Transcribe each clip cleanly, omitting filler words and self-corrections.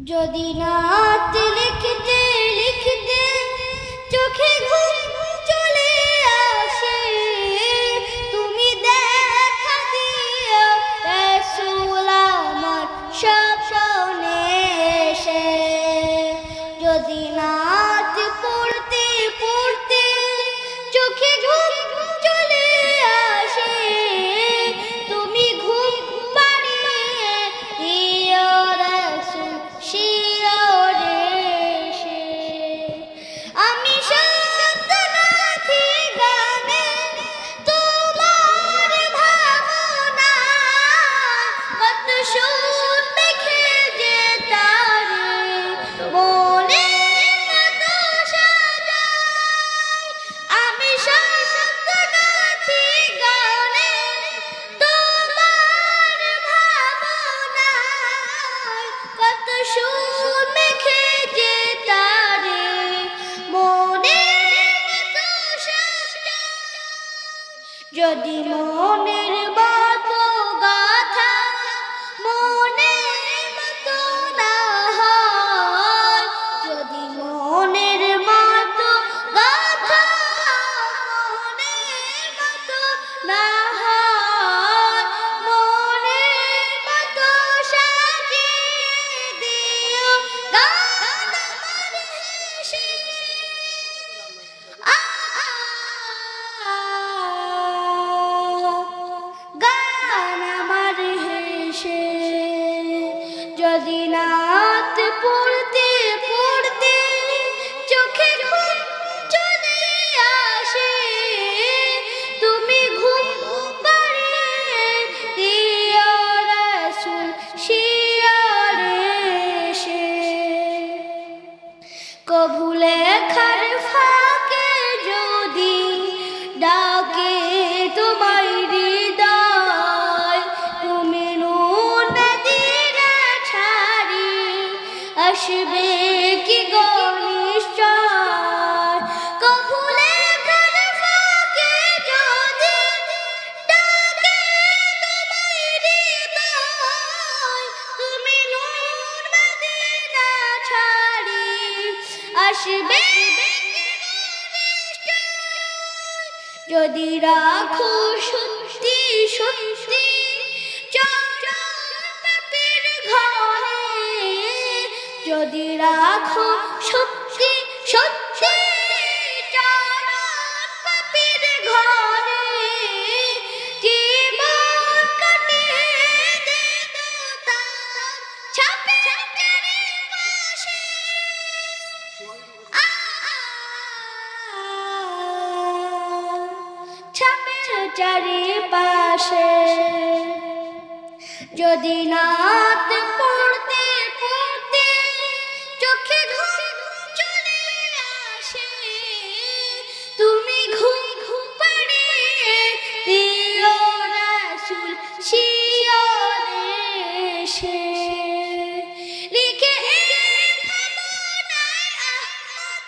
যদি নাত লিখতে লিখতে চোখে ঘুম চলে আসে, তুমি দেখা দিও রাসূল আমার স্বপ্নে এসে। যদি নাত পড়তে পড়তে চোখে ঘুম চলে আসে, তুমি ঘুম পাড়িয়ে দিও রাসূল শিয়রে এসে। আমি শব্দ গাথি গানে তোমার ভাবনা, কত সুর মেখে যে তারে মনের মতো সাজাই। আমি শব্দ গাথি গানে তোমার ভাবনা, কত সুর মেখে যে তারে মনের মতো সাজাই। যদি মনের মতো গাথা মনের মতো না হয়, যদি মনের মতো গাথা মনের মতো না হয়, মনের মতো সাজিয়ে দিও গান আমার হেসে। গান আমার হেসে। যদি নাত পড়তে পড়তে চোখে ঘুম চলে আসে, তুমি ঘুম পাড়িয়ে দিও রাসূল শিয়রে এসে। কভু লেখার ফাঁকে যদি ডাকে তোমায় হৃদয়, তুমি নূর মদিনা ছাড়ি আসবে কি গো নিশ্চয়। কভু লেখার ফাঁকে যদি ডাকে তোমায় হৃদয়, তুমি নূর মদিনা ছাড়ি আসবে কি গো নিশ্চয়। যদি রাখো সত্যি সত্যি চরণ পাপের ঘরে, যদি রাখো সত্যি সত্যি চরণ পাপের ঘরে, জীবন কাটিয়ে দেব তার ছাপে চারিপাশে। ছাপের চারিপাশে। যদি নাত পড়তে পড়তে চোখে ঘুম চলে আসে, তুমি ঘুম পাড়িয়ে দিও রাসূল শিয়রে এসে। লিখে ভাবনায় আহমদ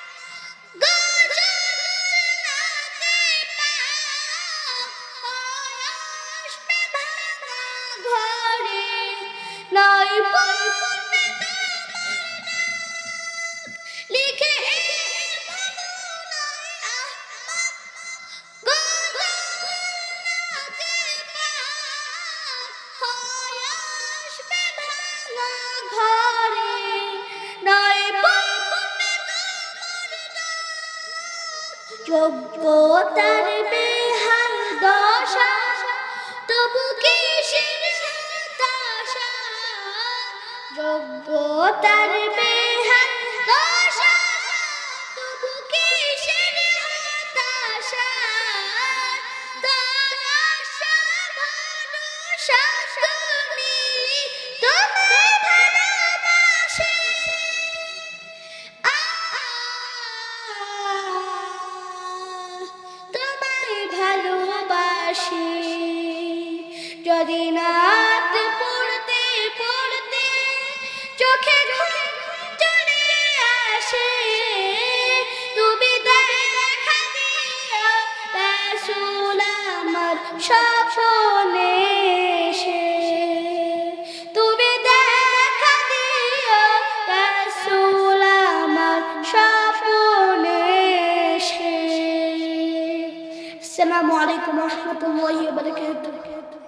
গজল নাতে পাক, আসবে ভাঙা ঘরে নাই পড়বে তোমার নাম। লিখে ভাবনায় আহমদ গজল নাতে পাক, আসবে ভাঙা ঘরে নাই পড়বে তোমার নাম। যোগ্যতার বেহাল দশা, তবু কিসের হতাশা। যোগ্যতার বেহাল দশা, তবু কিসের হতাশা। তার আশা ভরসা তুমি, তোমায় ভালোবাসে। তোমায় ভালোবাসি। যদি নাত পড়তে পড়তে চোখে ঘুম চলে আসে, তুমি দেখা দিও রাসূল আমার স্বপ্নে এসে। তুমি দেখা দিও আসসালামু আলাইকুম ওয়া রাহমাতুল্লাহি ওয়া বারাকাতুহু।